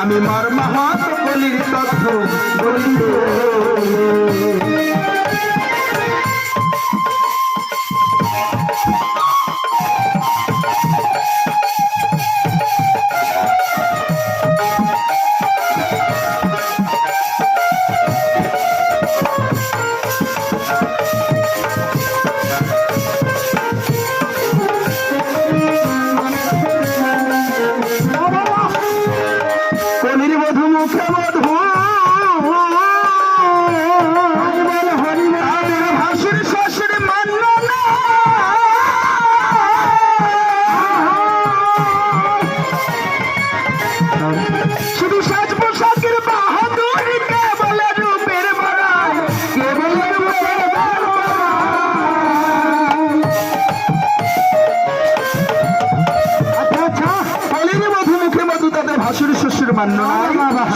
আমি মর্মাহত কলির তথ্য বলিব।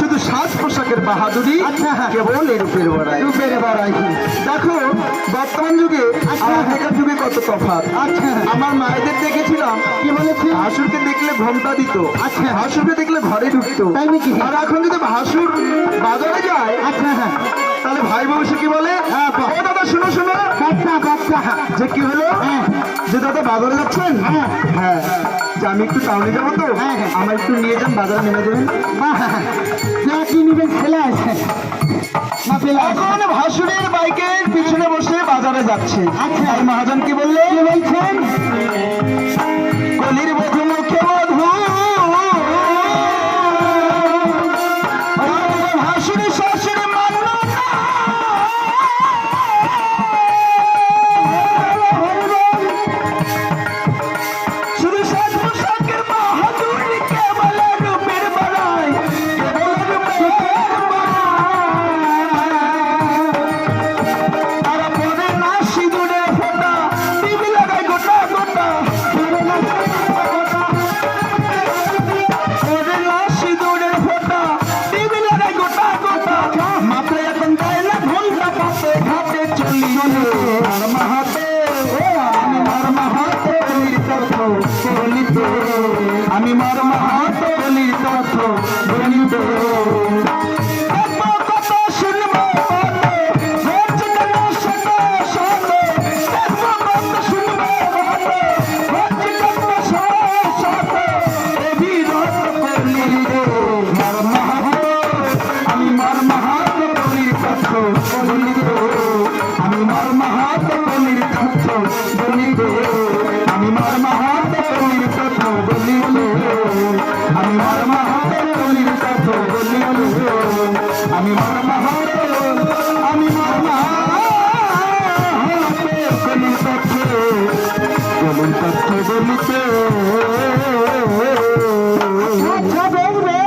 শুধু সাজ পোশাকের বাহাদুরি, কেবল রূপের বড়াই। দেখো বর্তমান যুগে আগেকার যুগে কত তফাৎ। আমার মায়েদের দেখেছিলাম কি বলেছে, ভাসুরকে দেখলে ঘোমটা দিত, ভাসুরকে দেখলে ঘরে ঢুকতো। আর এখন যদি ভাসুর বাজারে যায় তাহলে ভাই বংশী কি বলে, ও দাদা শুনো শুনো, যে কি হলো, যে দাদা বাজারে যাচ্ছেন, হ্যাঁ আমি একটু টাউনে যাবো তো, আমার একটু নিয়ে যান, বাজারে নেমে দেবেন। কি নিবেন ছেলে আছে, এখন ভাসুরের বাইকের পিছনে বসে বাজারে যাচ্ছে। আর মহাজন কি বললে, বলছেন কলির বধূ মুখে মধু, ভাসুরি শাশুড়ি মানল না, শুধু সাজ পোশাকের বাহাদুরি, কেবল রূপের বড়াই, কেবল রূপের তারা পরে না সিঁদুরের ফোঁটা, টিভি লাগায় গোটা গোটা, পরে না সিঁদুরের ফোঁটা, টিভি লাগায় গোটা গোটা, মাথায় এখন দেয় না ঘন্টা, পাশে ঘাটে চলি আর মাহাতে, আমি মার মাহাতে বলির তথ্য বলিত, আমি মার মাহাতে বলির তথ্য বলিত। আমি